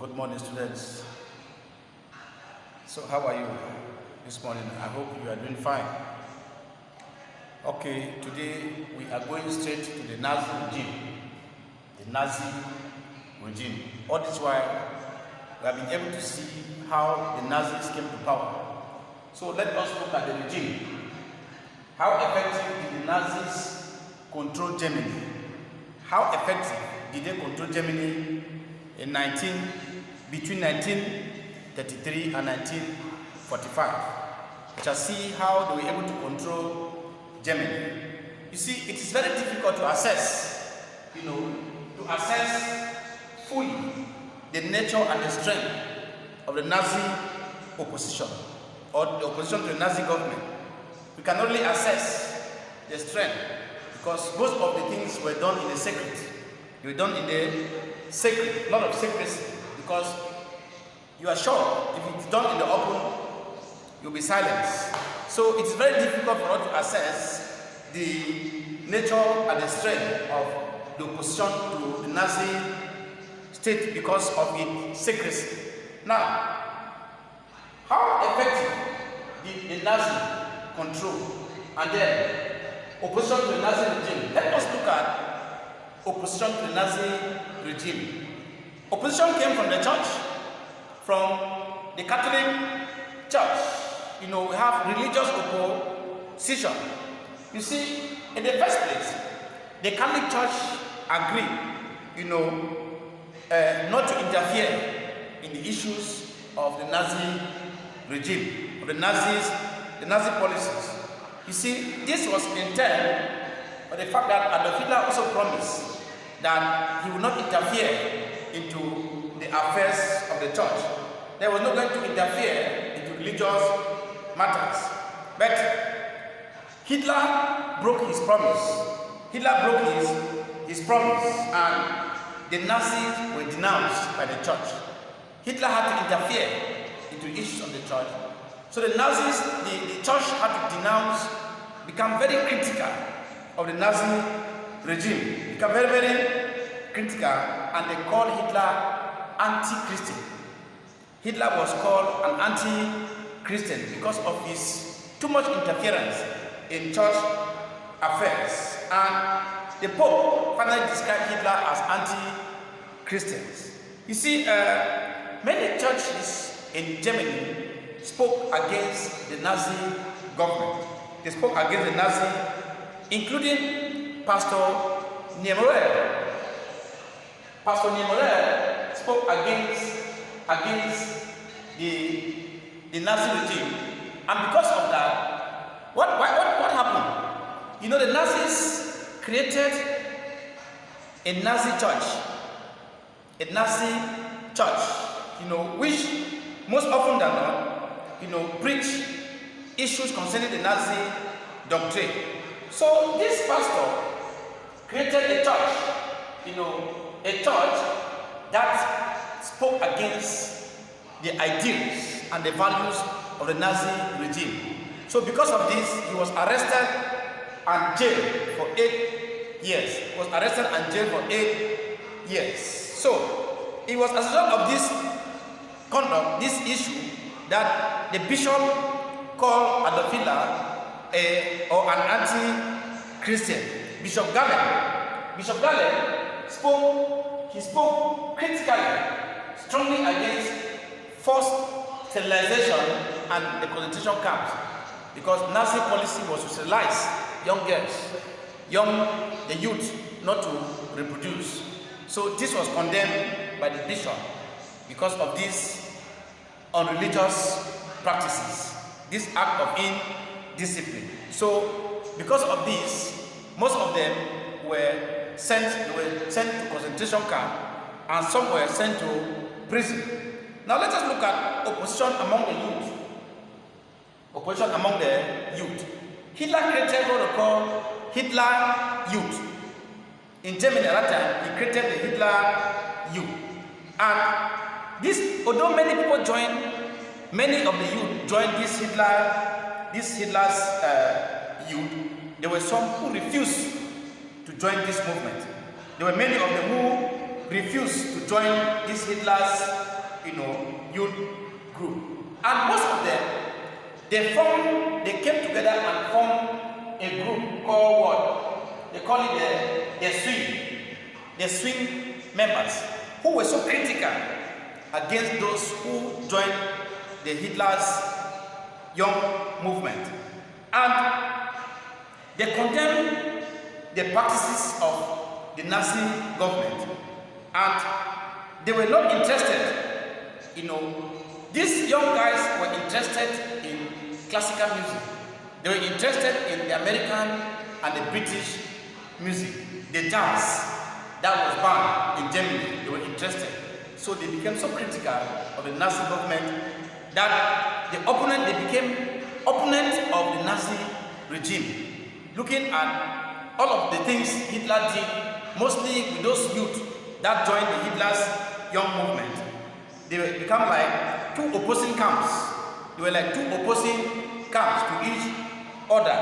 Good morning, students. So, how are you this morning? I hope you are doing fine. Okay, today we are going straight to the Nazi regime. The Nazi regime. All this while, we have been able to see how the Nazis came to power. So, let us look at the regime. How effective did the Nazis control Germany? How effective did they control Germany between 1933 and 1945? We shall see how they were able to control Germany. You see, it is very difficult to assess, fully the nature and the strength of the Nazi opposition or the opposition to the Nazi government. We can only assess the strength because most of the things were done in the secret. They were done in the secret, a lot of secrecy, because you are sure if it's done in the open, you'll be silenced. So it's very difficult for us to assess the nature and the strength of the opposition to the Nazi state because of its secrecy. Now, how effective did the Nazi control and then opposition to the Nazi regime? Let us look at opposition to the Nazi regime. Opposition came from the church, from the Catholic Church. We have religious opposition. You see, in the first place, the Catholic Church agreed, not to interfere in the issues of the Nazi regime, of the Nazi policies. You see, this was in turn by the fact that Adolf Hitler also promised that he would not interfere into the affairs of the church. There was no going to interfere into religious matters. But Hitler broke his promise. Hitler broke his promise, and the Nazis were denounced by the church. Hitler had to interfere into issues of the church. So the Nazis, the church had to become very critical of the Nazi regime, become very, very critical, and they called Hitler anti-Christian. Hitler was called an anti-Christian because of his too much interference in church affairs. And the Pope finally described Hitler as anti-Christians. You see, many churches in Germany spoke against the Nazi government. They spoke against the Nazi, including Pastor Niemöller. Pastor Niemöller spoke against the Nazi regime. And because of that, what happened? The Nazis created a Nazi church. Which most often than not, preach issues concerning the Nazi doctrine. So this pastor created a church, a church that spoke against the ideals and the values of the Nazi regime. So because of this, he was arrested and jailed for 8 years. He was arrested and jailed for 8 years. So it was as a result of this conduct, this issue, that the bishop called Adolf Hitler an anti-Christian. Bishop Galen spoke critically, strongly against forced sterilization and the concentration camps, because Nazi policy was to sterilize young girls, the youth, not to reproduce. So this was condemned by the bishop because of these unreligious practices, this act of indiscipline. So because of this, most of them were sent to concentration camp, and some were sent to prison. Now let us look at opposition among the youth. Hitler created what we call Hitler Youth. In Germany at that time, he created the Hitler Youth. And this, although many of the youth joined this Hitler's youth, there were some who refused to join this movement. There were many of them who refused to join this Hitler's youth group. And most of them, they came together and formed a group called what? They call it the swing members, who were so critical against those who joined the Hitler's young movement. And they condemned the practices of the Nazi government. And they were not interested, these young guys were interested in classical music. They were interested in the American and the British music, the jazz that was banned in Germany. They were interested. So they became so critical of the Nazi government that they became opponents of the Nazi regime, looking at all of the things Hitler did, mostly with those youth that joined the Hitler's young movement. They become like two opposing camps. They were like two opposing camps to each other.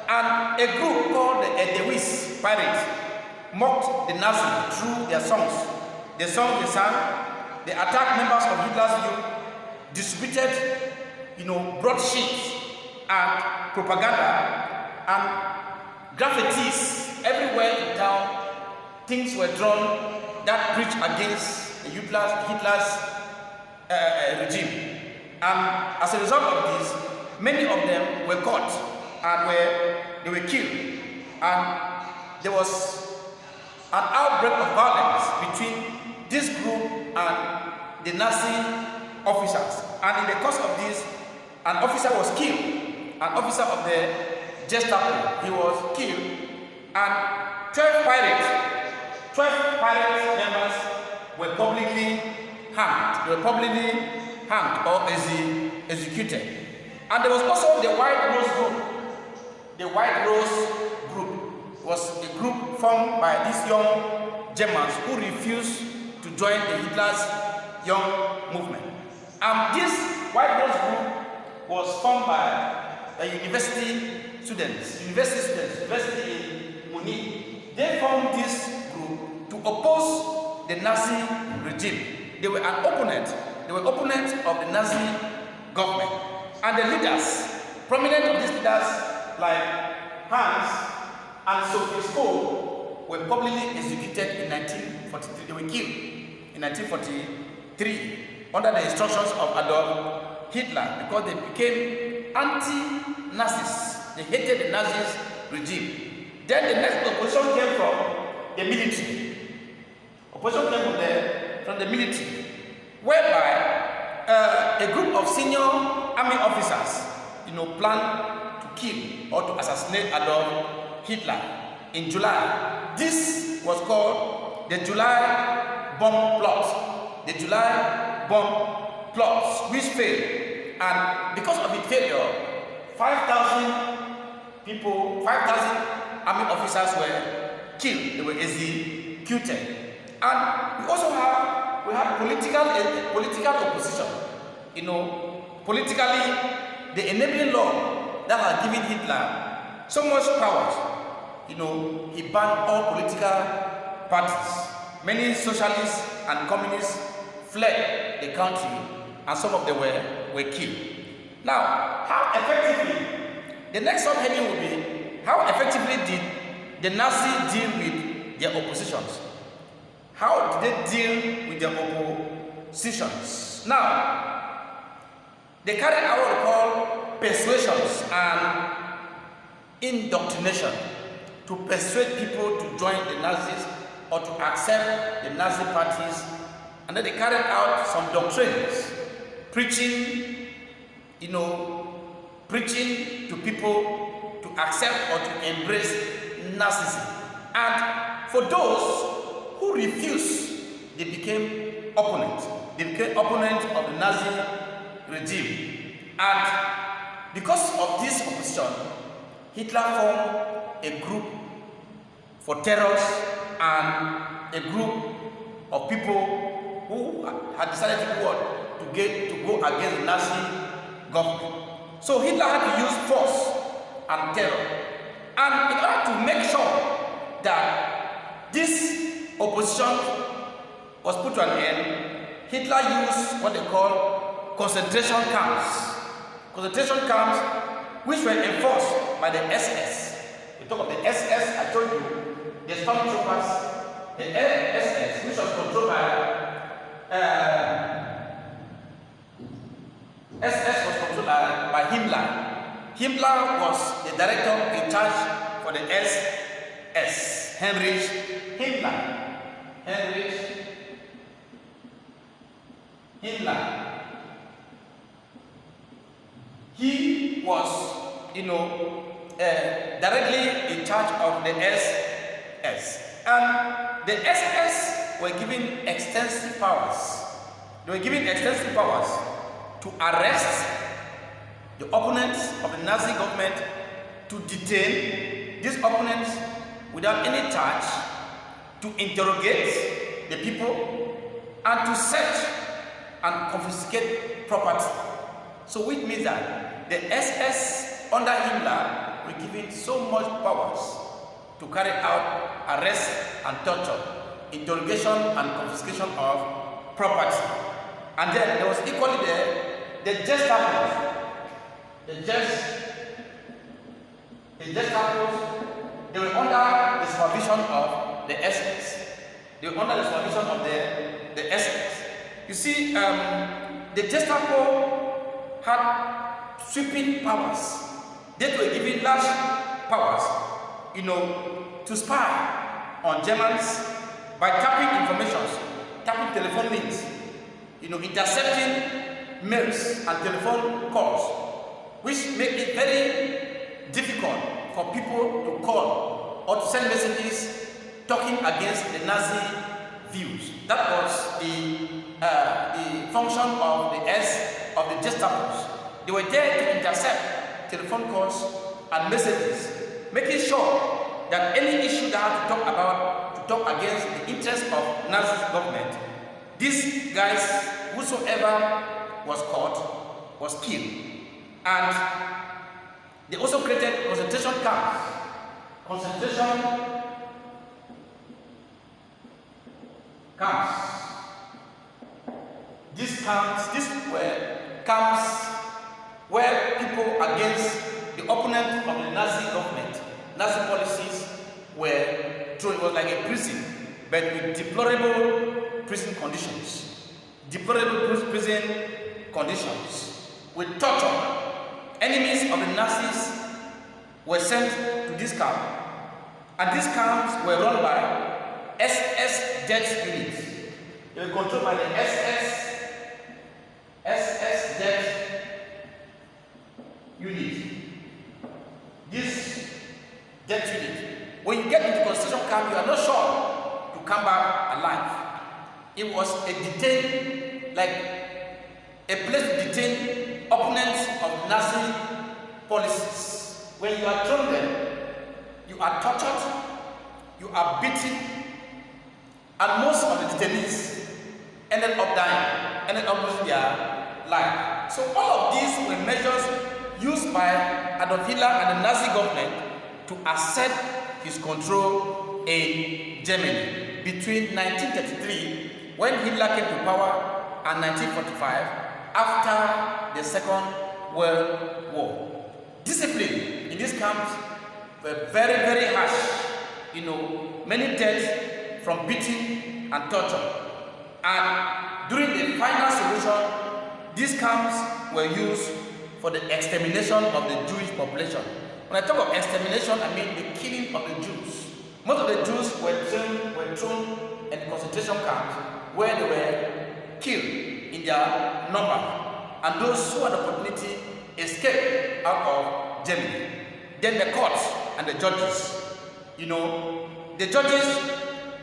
And a group called the Edelweiss Pirates mocked the Nazis through their songs. The songs they sang, they attacked members of Hitler's youth, distributed, broadsheets and propaganda and graffitis everywhere in town. Things were drawn that preached against the Hitler's regime. And as a result of this, many of them were caught and they were killed. And there was an outbreak of violence between this group and the Nazi officers. And in the course of this, an officer was killed. An officer of the Gestapo, he was killed. And 12 pirate members were publicly hanged. They were publicly hanged or executed. And there was also the White Rose group. The White Rose group was a group formed by these young Germans who refused to join the Hitler's young movement. This White Rose group was formed by university students in Munich. They formed this group to oppose the Nazi regime. They were an opponent. They were opponents of the Nazi government. And the leaders, prominent of these leaders like Hans and Sophie Scholl, were publicly executed in 1943. They were killed in 1943 under the instructions of Adolf Hitler because they became anti-Nazis. They hated the Nazi regime. Then the next opposition came from the military. Opposition came from the military, whereby a group of senior army officers, planned to kill or to assassinate Adolf Hitler in July. This was called the July bomb plot. The July bomb plot, which failed, and because of its failure, 5,000 army officers were killed. They were executed. And we also have political opposition. Politically, the enabling law that had given Hitler so much powers. He banned all political parties. Many socialists and communists fled the country, and some of them were killed. Now, how effectively, the next subheading will be, how effectively did the Nazis deal with their oppositions? How did they deal with their oppositions? Now, they carried out what we call persuasions and indoctrination to persuade people to join the Nazis or to accept the Nazi parties. And then they carried out some doctrines, preaching to people to accept or to embrace Nazism. And for those who refused, they became opponents. They became opponents of the Nazi regime. And because of this opposition, Hitler formed a group for terrorists and a group of people who had decided to go against the Nazi government. So Hitler had to use force and terror. And in order to make sure that this opposition was put to an end, Hitler used what they call concentration camps. Concentration camps which were enforced by the SS. We talk of the SS, I told you, the stormtroopers, the SS, which was controlled by SS was controlled by Himmler. Himmler was the director in charge for the SS, Heinrich Himmler. Heinrich Himmler. He was, directly in charge of the SS. And the SS were given extensive powers. They were given extensive powers to arrest the opponents of the Nazi government, to detain these opponents without any charge, to interrogate the people, and to search and confiscate property. So which means that the SS under Himmler were given so much powers to carry out arrest and torture, interrogation and confiscation of property. And then there was equally the Gestapo. The Gestapo, they were under the supervision of the SS. They were under the supervision of the SS. You see, the Gestapo had sweeping powers. They were given large powers, to spy on Germans by tapping information, tapping telephone links, intercepting mails and telephone calls, which make it very difficult for people to call or to send messages talking against the Nazi views. That was the function of the Gestapos. They were there to intercept telephone calls and messages, making sure that any issue that had to talk against the interests of Nazi government, these guys, whosoever was caught, was killed. And they also created concentration camps. These were camps where people against the opponent of the Nazi government, Nazi policies, were thrown. It was like a prison, but with deplorable prison conditions. With torture. Enemies of the Nazis were sent to this camp, and these camps were run by SS death units. They were controlled by the SS death unit. This death unit, when you get into concentration camp, you are not sure to come back alive. It was a detained, like a place to detain opponents of Nazi policies. When you are thrown there, you are tortured, you are beaten, and most of the detainees ended up dying, ended up losing their life. So all of these were measures used by Adolf Hitler and the Nazi government to assert his control in Germany between 1933, when Hitler came to power, and 1945, after the Second World War. Discipline in these camps were very, very harsh. Many deaths from beating and torture. And during the final solution, these camps were used for the extermination of the Jewish population. When I talk of extermination, I mean the killing of the Jews. Most of the Jews were thrown in concentration camps where they were killed in their number. And those who had the opportunity escaped out of Germany. Then the courts and the judges. The judges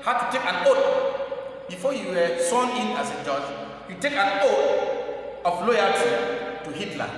had to take an oath. Before you were sworn in as a judge, you take an oath of loyalty to Hitler.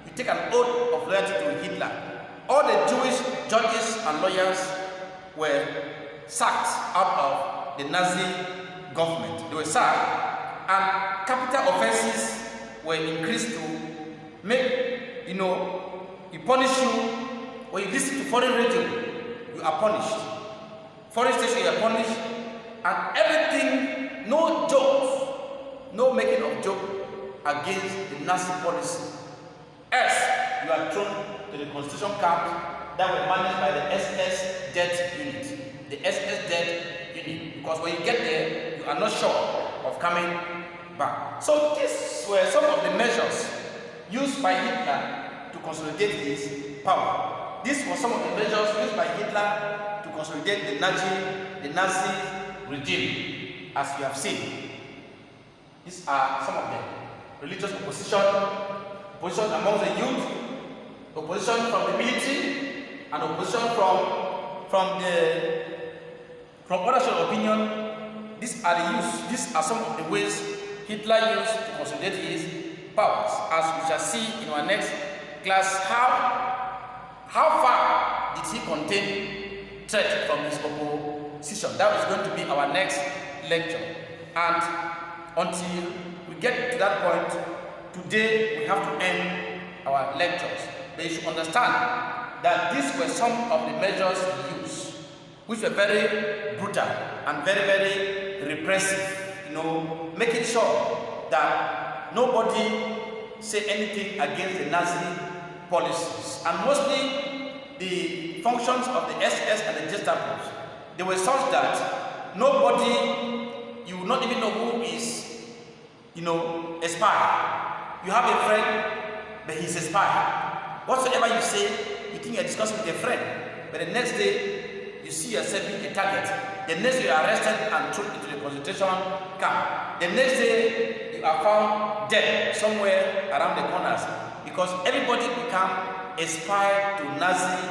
You take an oath of loyalty to Hitler. All the Jewish judges and lawyers were sacked out of the Nazi government. They were sacked, and capital offenses were increased to make, you punish you. When you listen to foreign radio, you are punished. Foreign station, you are punished, and everything, no jokes no making of joke against the Nazi policy. Else, you are thrown to the concentration camps that were managed by the SS Death Unit. The SS Death Unit. Because when you get there, you are not sure of coming back. So these were some of the measures used by Hitler to consolidate his power. These were some of the measures used by Hitler to consolidate the Nazi regime, as you have seen. These are some of them. Religious opposition, opposition among the youth, opposition from the military, and opposition from other sort of opinion. These are some of the ways Hitler used to consolidate his powers. As we shall see in our next class, how far did he contain threat from his opposition? That is going to be our next lecture. And until we get to that point, today we have to end our lectures. But you should understand that these were some of the measures used, which were very brutal and very, very repressive. Making sure that nobody say anything against the Nazi policies. And mostly the functions of the SS and the Gestapo, they were such that nobody, you will not even know who is, a spy. You have a friend, but he's a spy. Whatsoever you say, you think you're discussing with a friend, but the next day, you see yourself being a target. The next day, you are arrested and thrown into the concentration camp. The next day, you are found dead somewhere around the corners because everybody became a spy to Nazi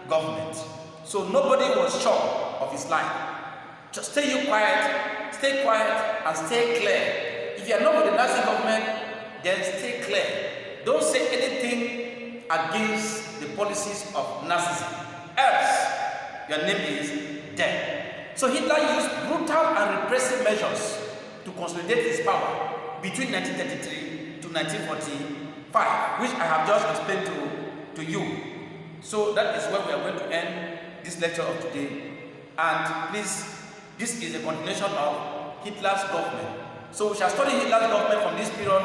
government. So nobody was sure of his life. Just stay quiet, and stay clear. If you are not with the Nazi government, then stay clear. Don't say anything against the policies of Nazism. Else, your name is dead. So Hitler used brutal and repressive measures to consolidate his power between 1933 to 1945, which I have just explained to you. So that is where we are going to end this lecture of today. And please, this is a continuation of Hitler's government. So we shall study Hitler's government from this period